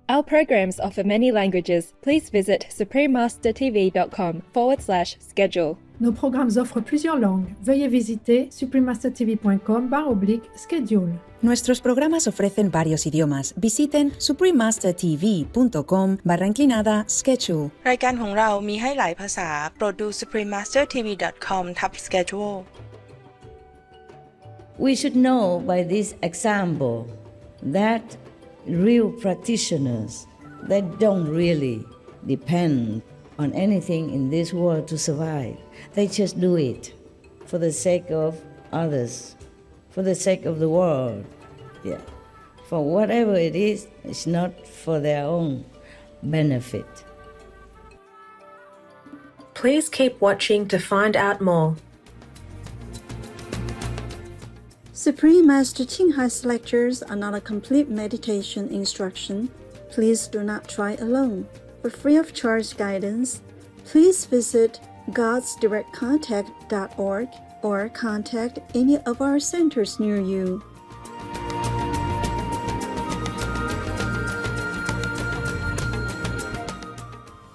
Our programs offer many languages. Please visit suprememastertv.com/schedule. Nos programmes offrent plusieurs langues. Veuillez visiter suprememastertv.com/schedule. Nuestros programas ofrecen varios idiomas. Visiten suprememastertv.com/schedule รายการของเรามีให้หลายภาษาโปรดดู suprememastertv.com/schedule We should know by this example that real practitioners that don't really depend on anything in this world to survive. They just do it for the sake of others, for the sake of the world. Yeah. For whatever it is, it's not for their own benefit. Please keep watching to find out more. Supreme Master Ching Hai's lectures are not a complete meditation instruction. Please do not try alone. For free of charge guidance, please visit godsdirectcontact.org or contact any of our centers near you.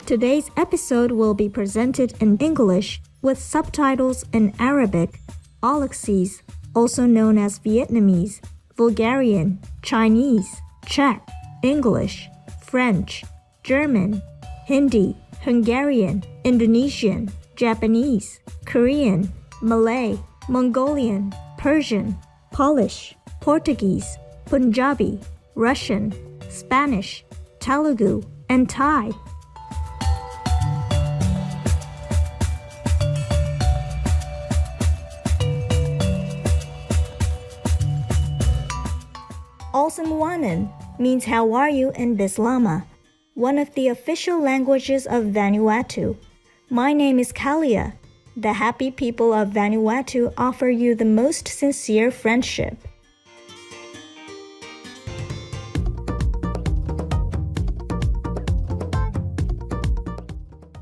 Today's episode will be presented in English with subtitles in Arabic, Aulacese, also known as Vietnamese, Bulgarian, Chinese, Czech, English, French, German, Hindi, Hungarian, Indonesian, Japanese, Korean, Malay, Mongolian, Persian, Polish, Portuguese, Punjabi, Russian, Spanish, Telugu, and Thai. Alsamwanan means how are you in Bislama, one of the official languages of Vanuatu. My name is Kalia. The happy people of Vanuatu offer you the most sincere friendship.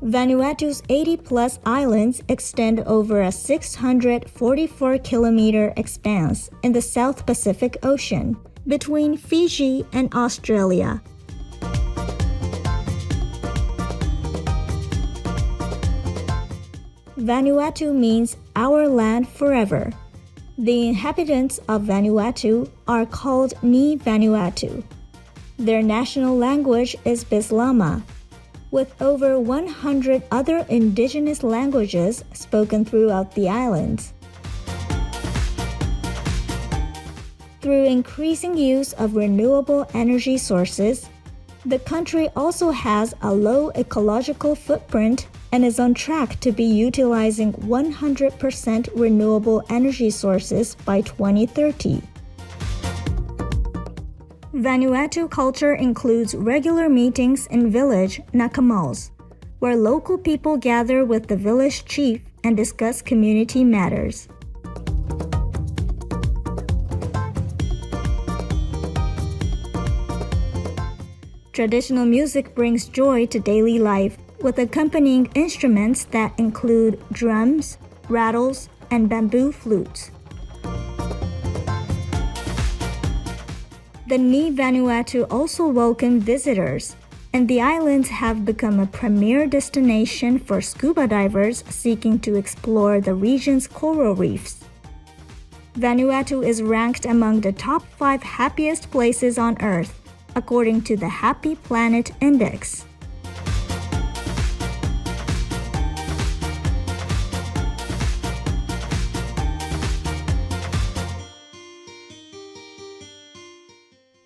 Vanuatu's 80-plus islands extend over a 644-kilometer expanse in the South Pacific Ocean, between Fiji and Australia. Vanuatu means our land forever. The inhabitants of Vanuatu are called Ni Vanuatu. Their national language is Bislama, with over 100 other indigenous languages spoken throughout the islands. Through increasing use of renewable energy sources, the country also has a low ecological footprint and is on track to be utilizing 100% renewable energy sources by 2030. Vanuatu culture includes regular meetings in village nakamals, where local people gather with the village chief and discuss community matters. Traditional music brings joy to daily life, with accompanying instruments that include drums, rattles, and bamboo flutes. The Ni Vanuatu also welcome visitors, and the islands have become a premier destination for scuba divers seeking to explore the region's coral reefs. Vanuatu is ranked among the top 5 happiest places on Earth, according to the Happy Planet Index.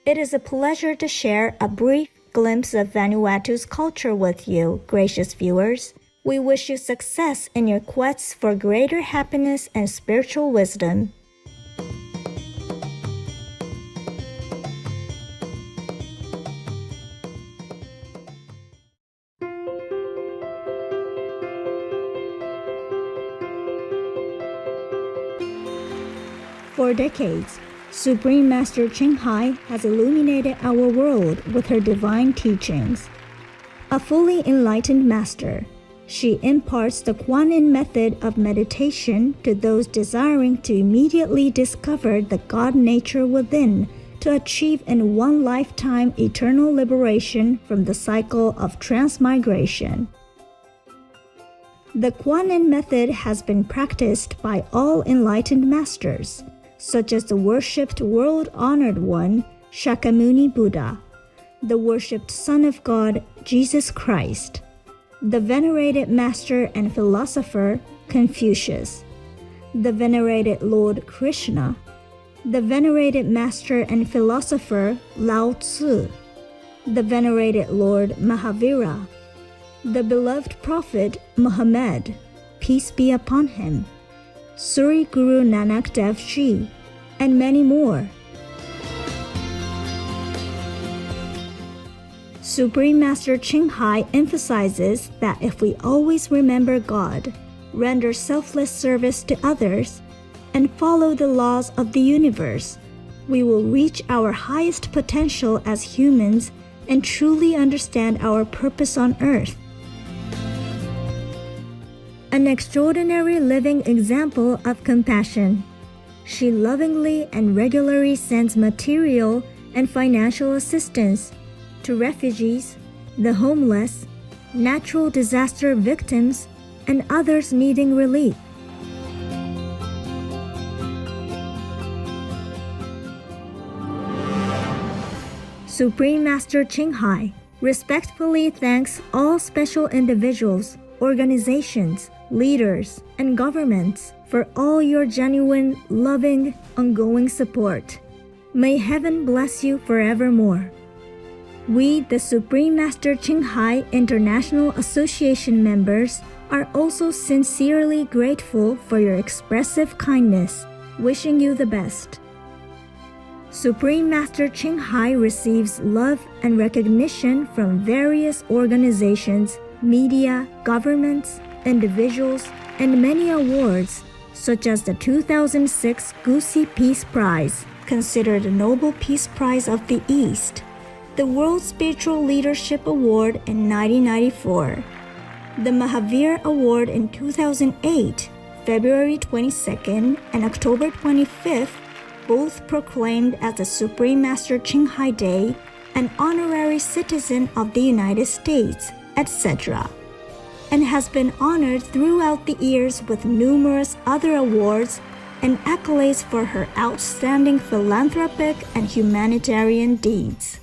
It is a pleasure to share a brief glimpse of Vanuatu's culture with you, gracious viewers. We wish you success in your quests for greater happiness and spiritual wisdom. For decades, Supreme Master Ching Hai has illuminated our world with her divine teachings. A fully enlightened master, she imparts the Kuan-Yin method of meditation to those desiring to immediately discover the God nature within to achieve in one lifetime eternal liberation from the cycle of transmigration. The Kuan-Yin method has been practiced by all enlightened masters, such as the worshipped world-honored one, Shakyamuni Buddha, the worshipped Son of God, Jesus Christ, the venerated master and philosopher, Confucius, the venerated Lord Krishna, the venerated master and philosopher, Lao Tzu, the venerated Lord Mahavira, the beloved prophet Muhammad, peace be upon him, Suri Guru Nanak Dev Ji, and many more. Supreme Master Ching Hai emphasizes that if we always remember God, render selfless service to others, and follow the laws of the universe, we will reach our highest potential as humans and truly understand our purpose on earth. An extraordinary living example of compassion. She lovingly and regularly sends material and financial assistance to refugees, the homeless, natural disaster victims, and others needing relief. Supreme Master Ching Hai respectfully thanks all special individuals, organizations, leaders, and governments for all your genuine, loving, ongoing support. May heaven bless you forevermore. We, the Supreme Master Ching Hai International Association members, are also sincerely grateful for your expressive kindness, wishing you the best. Supreme Master Ching Hai receives love and recognition from various organizations, media, governments, individuals, and many awards, such as the 2006 Gusi Peace Prize, considered the Nobel Peace Prize of the East, the World Spiritual Leadership Award in 1994, the Mahavir Award in 2008, February 22nd and October 25th, both proclaimed as the Supreme Master Ching Hai Day, an honorary citizen of the United States, etc., and has been honored throughout the years with numerous other awards and accolades for her outstanding philanthropic and humanitarian deeds.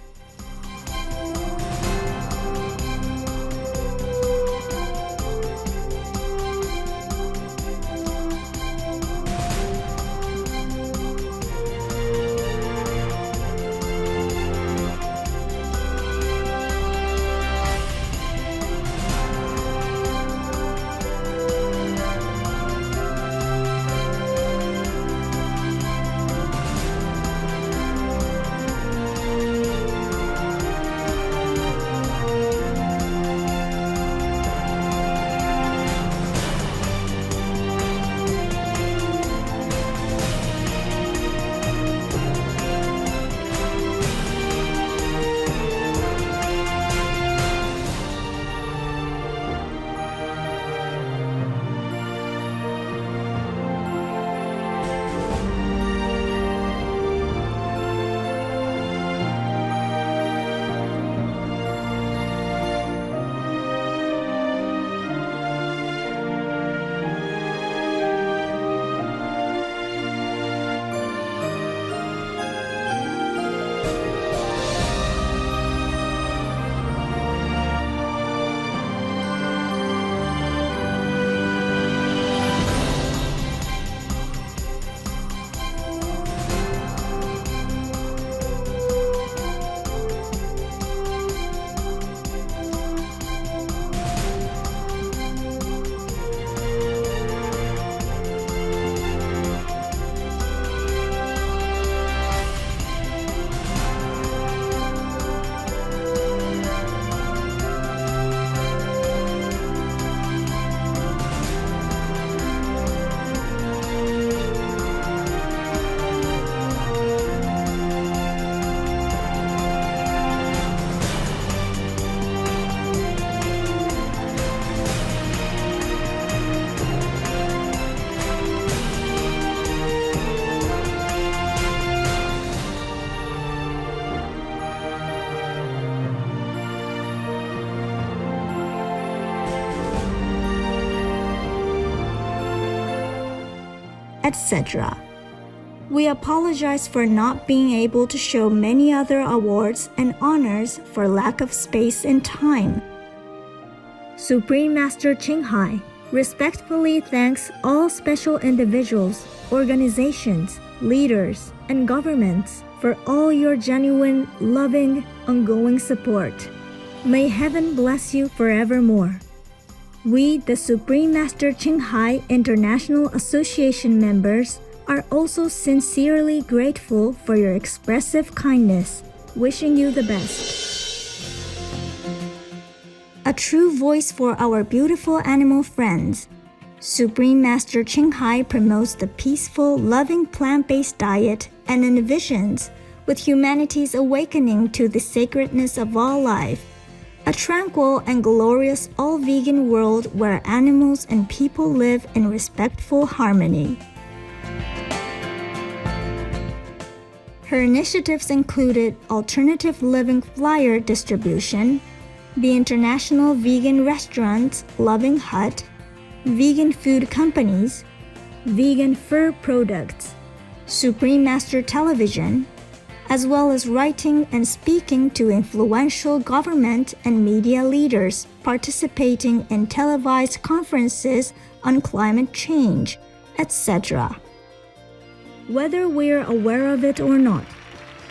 etc. We apologize for not being able to show many other awards and honors for lack of space and time. Supreme Master Qinghai respectfully thanks all special individuals, organizations, leaders, and governments for all your genuine, loving, ongoing support. May heaven bless you forevermore. We, the Supreme Master Qinghai International Association members, are also sincerely grateful for your expressive kindness, wishing you the best. A true voice for our beautiful animal friends, Supreme Master Qinghai promotes the peaceful, loving plant-based diet and envisions, with humanity's awakening to the sacredness of all life, a tranquil and glorious all-vegan world where animals and people live in respectful harmony. Her initiatives included alternative living flyer distribution, the International Vegan Restaurants Loving Hut, vegan food companies, vegan fur products, Supreme Master Television, as well as writing and speaking to influential government and media leaders participating in televised conferences on climate change, etc. Whether we're aware of it or not,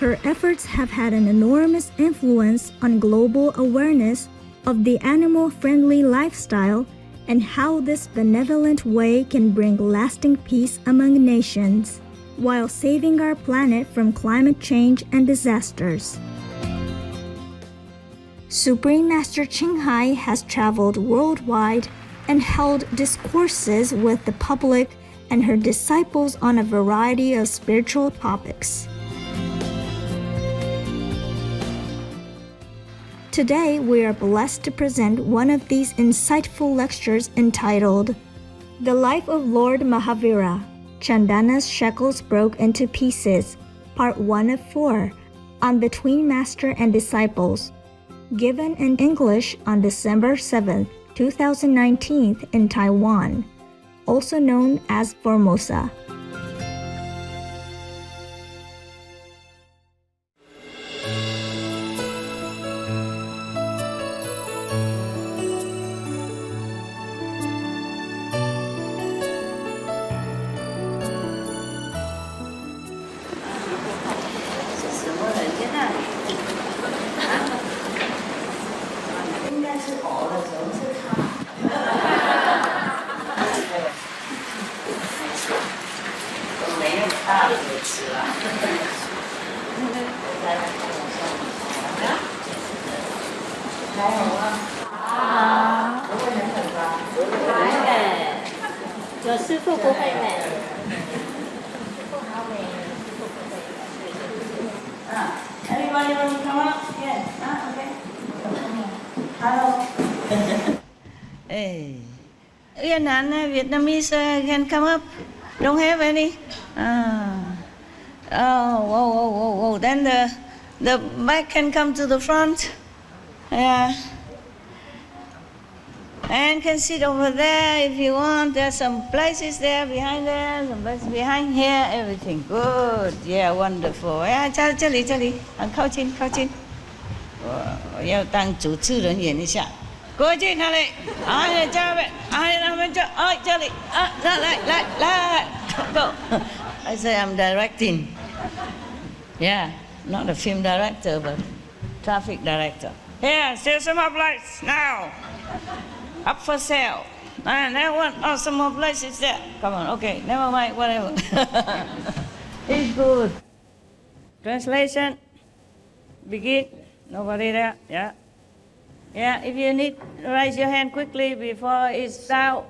her efforts have had an enormous influence on global awareness of the animal-friendly lifestyle and how this benevolent way can bring lasting peace among nations, while saving our planet from climate change and disasters. Supreme Master Qinghai has traveled worldwide and held discourses with the public and her disciples on a variety of spiritual topics. Today, we are blessed to present one of these insightful lectures entitled The Life of Lord Mahavira, Chandana's Shekels Broke into Pieces, Part 1 of 4, on Between Master and Disciples, given in English on December 7, 2019 in Taiwan, also known as Formosa. Everybody want to come up? Yes. Okay. Hello. Hey. Vietnamese can come up. Don't have any. Whoa. Then the back can come to the front. Yeah. And can sit over there if you want. There's some places there, behind there, some places behind here, everything good. Yeah, wonderful. Yeah, 这里，很靠近。要当主持人演一下。过去那里，这边，他们这里，来 ，go. I say I'm directing. Yeah, not a film director, but traffic director. Here, see some more lights now. Up for sale. And that one, some more places there. Come on, okay, never mind, whatever. It's good. Translation. Begin. Nobody there? Yeah. Yeah, if you need, raise your hand quickly before it's out.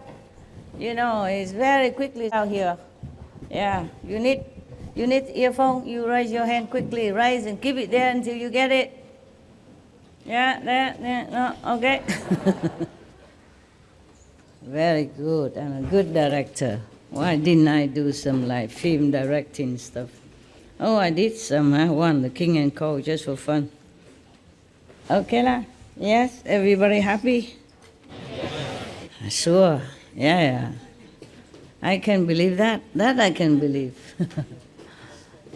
You know, it's very quickly out here. Yeah, you need earphone, you raise your hand quickly. Raise and keep it there until you get it. Yeah, there, no, okay. Very good. I'm a good director. Why didn't I do some like film directing stuff? Oh, I did some. I won the King and Co just for fun. Okay lah. Yes, everybody happy? Sure. Yeah. I can believe that. That I can believe.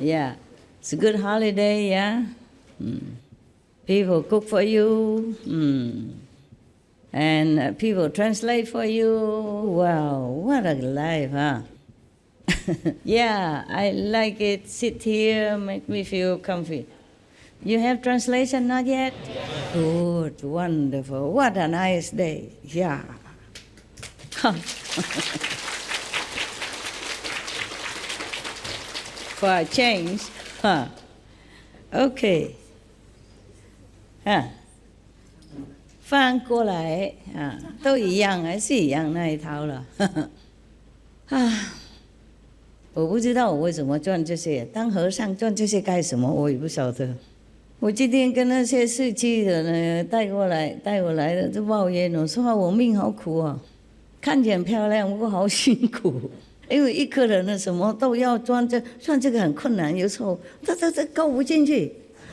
Yeah. It's a good holiday, yeah? People cook for you. And people translate for you. Wow, what a life, huh? Yeah, I like it. Sit here, make me feel comfy. You have translation? Not yet? Good, wonderful. What a nice day. Yeah. For a change. Huh. Okay. 翻过来都一样，还是一样那一套了。我不知道我为什么赚这些，当和尚赚这些干什么？我也不晓得。我今天跟那些市区的呢带我来的就抱怨我说我命好苦啊，看起来很漂亮，不过好辛苦。因为一个人呢什么都要赚这个很困难，有时候这够不进去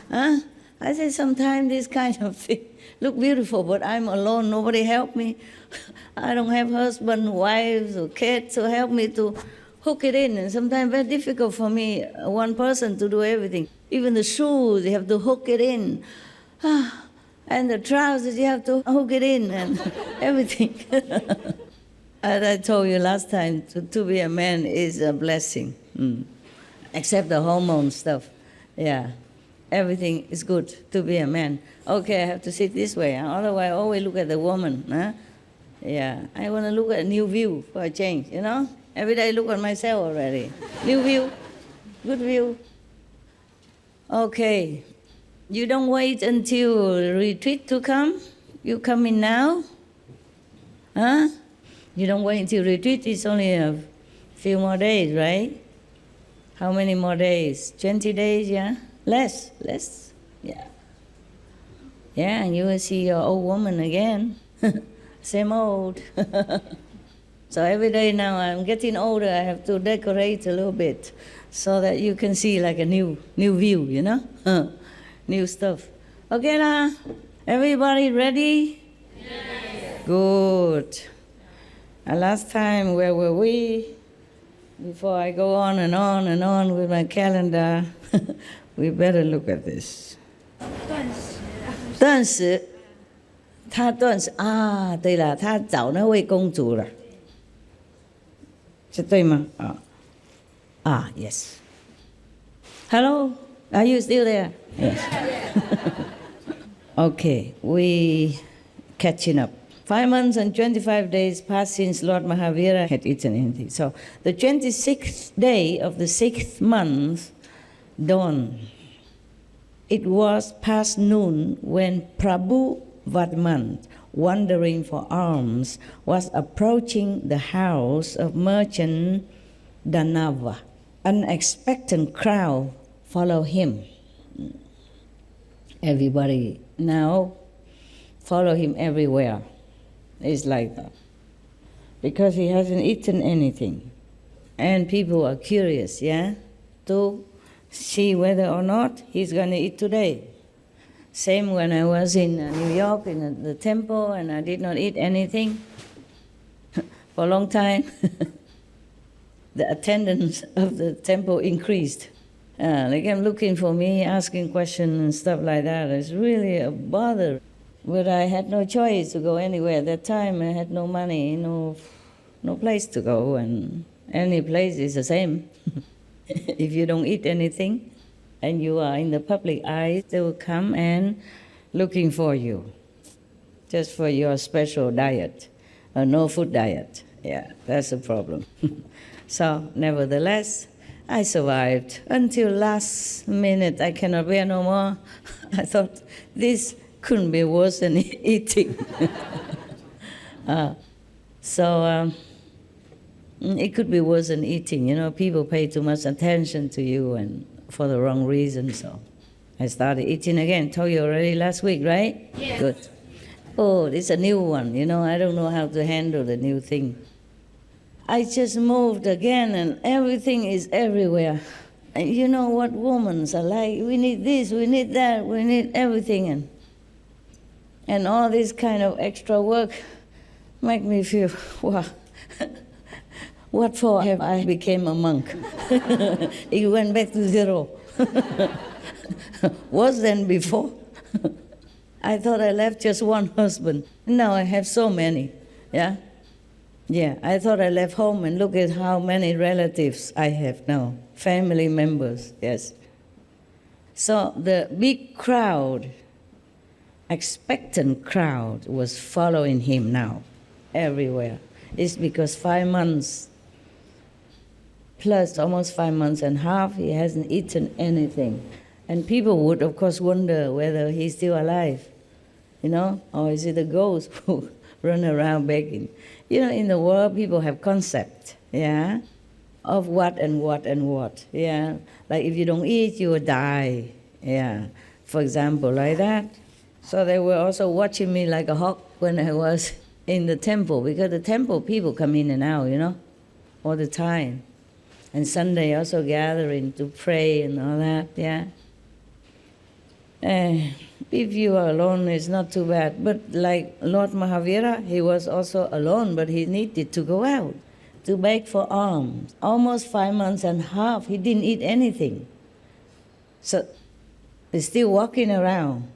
啊。I said sometimes this kind of thing look beautiful, but I'm alone. Nobody help me. I don't have husband, wives, or kids to help me to hook it in. And sometimes very difficult for me, one person to do everything. Even the shoes, you have to hook it in. And the trousers, you have to hook it in and everything. As I told you last time, to be a man is a blessing. Except the hormone stuff. Yeah. Everything is good to be a man. Okay, I have to sit this way. Otherwise, I always look at the woman. Yeah, I want to look at a new view for a change, you know? Every day I look at myself already. New view, good view. Okay, you don't wait until the retreat to come? You come in now? You don't wait until retreat, it's only a few more days, right? How many more days? 20 days, yeah? Less, yeah. Yeah, and you will see your old woman again. Same old. So every day now I'm getting older, I have to decorate a little bit so that you can see like a new view, you know? New stuff. Okay lah, everybody ready? Yes. Good. Last time, where were we? Before I go on and on and on with my calendar, we better look at this. 断食，他断食啊，对了，他找那位公主了，这对吗？Yes. Hello, are you still there? Yes. Okay, we catching up. 5 months and 25 days passed since Lord Mahavira had eaten anything. So the 26th day of the 6th month dawned. It was past noon when Prabhu Vadman, wandering for alms, was approaching the house of merchant Danava. An expectant crowd followed him. Everybody now follow him everywhere. It's like that. Because he hasn't eaten anything. And people are curious, yeah, to see whether or not he's going to eat today. Same when I was in New York in the temple and I did not eat anything for a long time. The attendance of the temple increased. They came looking for me, asking questions and stuff like that. It's really a bother. But I had no choice to go anywhere. At that time, I had no money, no place to go, and any place is the same. If you don't eat anything and you are in the public eye, they will come and looking for you, just for your special diet, a no-food diet. Yeah, that's the problem. So, nevertheless, I survived until last minute. I cannot bear no more. I thought this couldn't be worse than eating. It could be worse than eating. You know, people pay too much attention to you and for the wrong reason. So I started eating again. Told you already last week, right? Yes. Good. Oh, it's a new one. You know, I don't know how to handle the new thing. I just moved again and everything is everywhere. And you know what women are like. We need this, we need that, we need everything. And all this kind of extra work make me feel, wow, What for have I became a monk? It went back to zero. Worse than before. I thought I left just one husband. Now I have so many. Yeah? Yeah, I thought I left home, and look at how many relatives I have now. Family members, yes. So the big crowd, expectant crowd, was following him now, everywhere. It's because 5 months, plus almost 5 months and a half, he hasn't eaten anything. And people would, of course, wonder whether he's still alive, or is it a ghost who run around begging. In the world, people have concept, yeah, of what and what and what, yeah. Like if you don't eat, you will die, yeah. For example, like that. So they were also watching me like a hawk when I was in the temple, because the temple people come in and out, all the time. And Sunday also gathering to pray and all that, yeah. If you are alone, it's not too bad. But like Lord Mahavira, he was also alone, but he needed to go out to beg for alms. Almost 5 months and a half, he didn't eat anything. So he's still walking around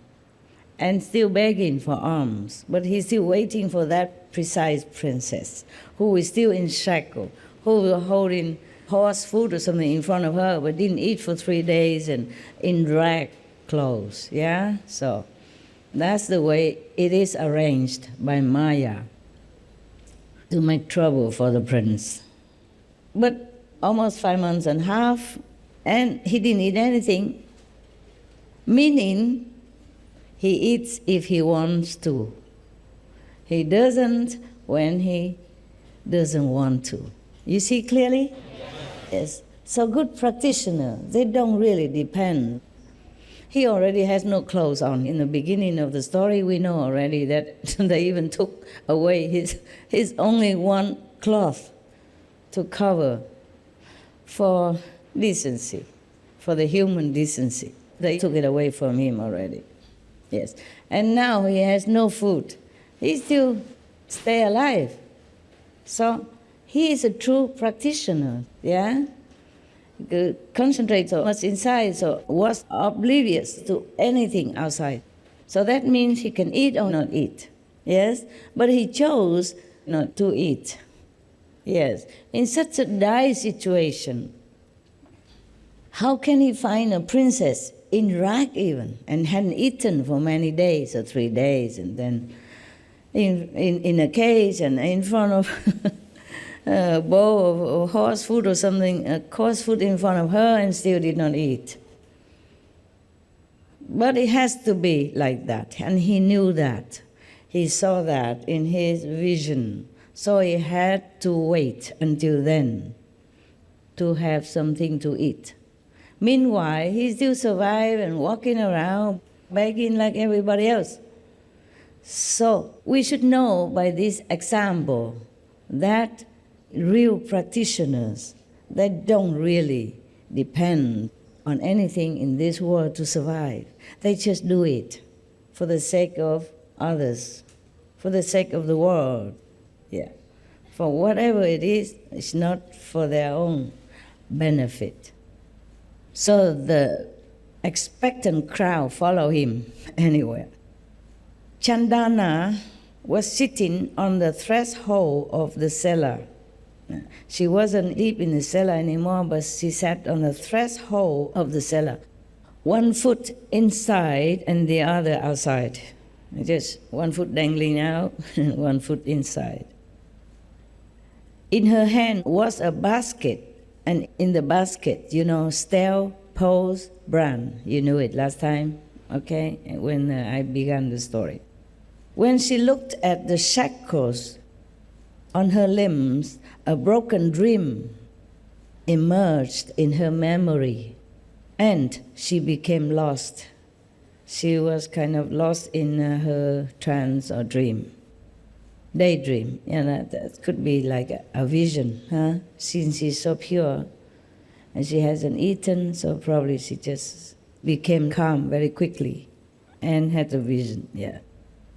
and still begging for alms, but he's still waiting for that precise princess who is still in shackle, who was holding horse food or something in front of her, but didn't eat for 3 days and in drag clothes, yeah? So that's the way it is arranged by Maya to make trouble for the prince. But almost 5 months and a half, and he didn't eat anything, meaning he eats if he wants to. He doesn't when he doesn't want to. You see clearly? Yes. So good practitioners, they don't really depend. He already has no clothes on. In the beginning of the story, we know already that they even took away his only one cloth to cover for decency, for the human decency. They took it away from him already. Yes. And now he has no food. He still stay alive. So he is a true practitioner, yeah? Concentrate so much inside, so was oblivious to anything outside. So that means he can eat or not eat, yes? But he chose not to eat, yes. In such a dire situation, how can he find a princess in rag even, and hadn't eaten for many days or 3 days, and then in a cage and in front of a bowl of horse food or something, coarse food in front of her, and still did not eat. But it has to be like that, and he knew that. He saw that in his vision. So he had to wait until then to have something to eat. Meanwhile, he still survived and walking around, begging like everybody else. So we should know by this example that real practitioners, they don't really depend on anything in this world to survive. They just do it for the sake of others, for the sake of the world. Yeah. For whatever it is, it's not for their own benefit. So the expectant crowd follow him anywhere. Chandana was sitting on the threshold of the cellar. She wasn't deep in the cellar anymore, but she sat on the threshold of the cellar. 1 foot inside and the other outside. Just 1 foot dangling out and 1 foot inside. In her hand was a basket, and in the basket, Stel, Pose, Bran. You knew it last time, okay, when I began the story. When she looked at the shackles on her limbs, a broken dream emerged in her memory, and she became lost. She was kind of lost in her trance or dream, daydream. That could be like a vision, huh? Since she's so pure, and she hasn't eaten, so probably she just became calm very quickly and had a vision, yeah.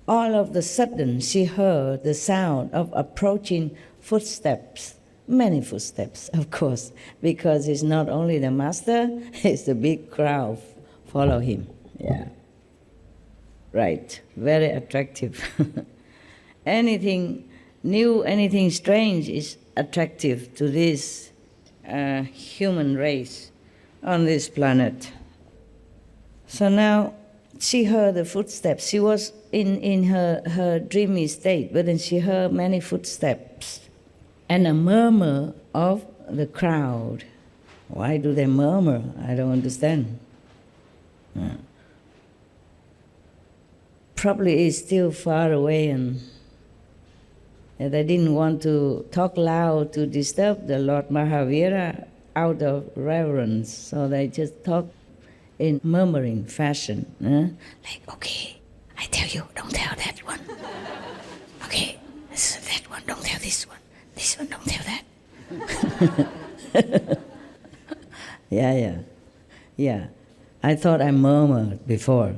All of a sudden, she heard the sound of approaching footsteps many footsteps, of course, because it's not only the master, it's the big crowd follow him. Yeah. Right. Very attractive. Anything new, anything strange is attractive to this human race on this planet. So now she heard the footsteps. She was in her dreamy state, but then she heard many footsteps and a murmur of the crowd. Why do they murmur? I don't understand. Probably it's still far away, and they didn't want to talk loud to disturb the Lord Mahavira out of reverence, so they just talk in murmuring fashion. Like, okay, I tell you, don't tell that one. Okay, this is that one, don't tell this one. This one, don't tell that. Yeah. I thought I murmured before,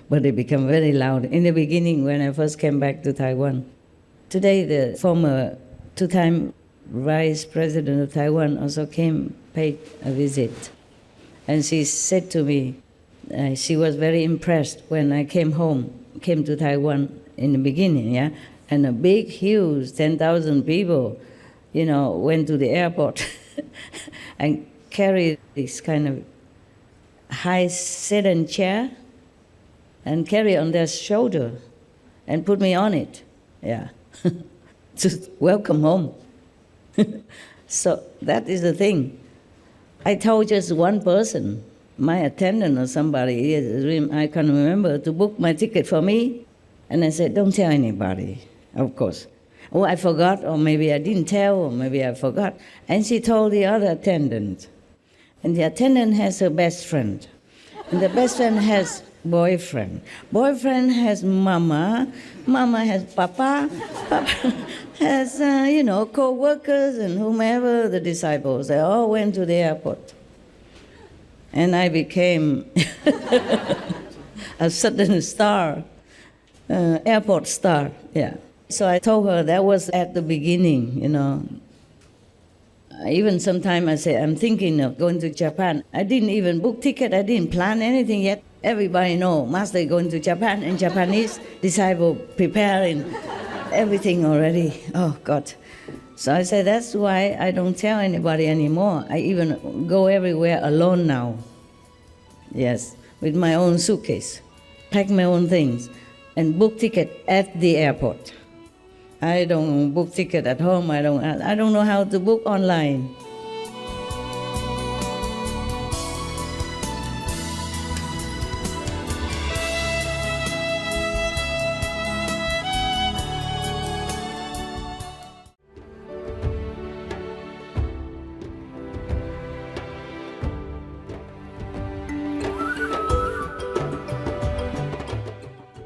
but it became very loud in the beginning when I first came back to Taiwan. Today, the former two-time Vice President of Taiwan also paid a visit. And she said to me, she was very impressed when I came to Taiwan in the beginning, yeah? And a big, huge, 10,000 people, went to the airport and carried this kind of high sedan chair and carry on their shoulder and put me on it, yeah, to welcome home. So that is the thing. I told just one person, my attendant or somebody, I can't remember, to book my ticket for me. And I said, don't tell anybody, of course. Oh, I forgot, or maybe I didn't tell, or maybe I forgot. And she told the other attendant. And the attendant has her best friend. And the best friend has boyfriend. Boyfriend has mama. Mama has papa. Papa has, co-workers and whomever, the disciples. They all went to the airport. And I became a sudden star, airport star, yeah. So I told her that was at the beginning, Even sometimes I say, I'm thinking of going to Japan. I didn't even book ticket. I didn't plan anything yet. Everybody know Master is going to Japan, and Japanese disciple preparing everything already. Oh, God. So I said, that's why I don't tell anybody anymore. I even go everywhere alone now. Yes, with my own suitcase. Pack my own things and book ticket at the airport. I don't book ticket at home. I don't know how to book online.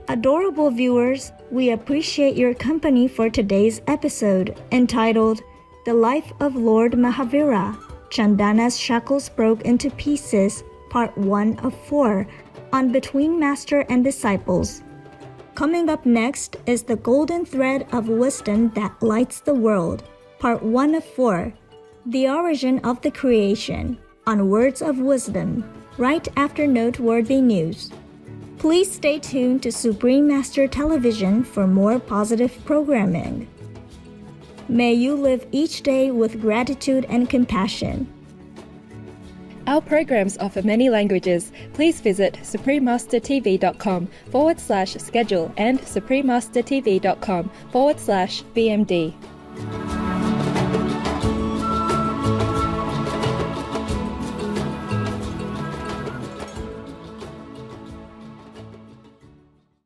Adorable viewers, we appreciate your company for today's episode entitled The Life of Lord Mahavira, Chandana's Shackles Broke into Pieces, Part 1 of 4, on Between Master and Disciples. Coming up next is The Golden Thread of Wisdom That Lights the World, Part 1 of 4, The Origin of the Creation, on Words of Wisdom, right after noteworthy news. Please stay tuned to Supreme Master Television for more positive programming. May you live each day with gratitude and compassion. Our programs offer many languages. Please visit suprememastertv.com/schedule and suprememastertv.com/BMD.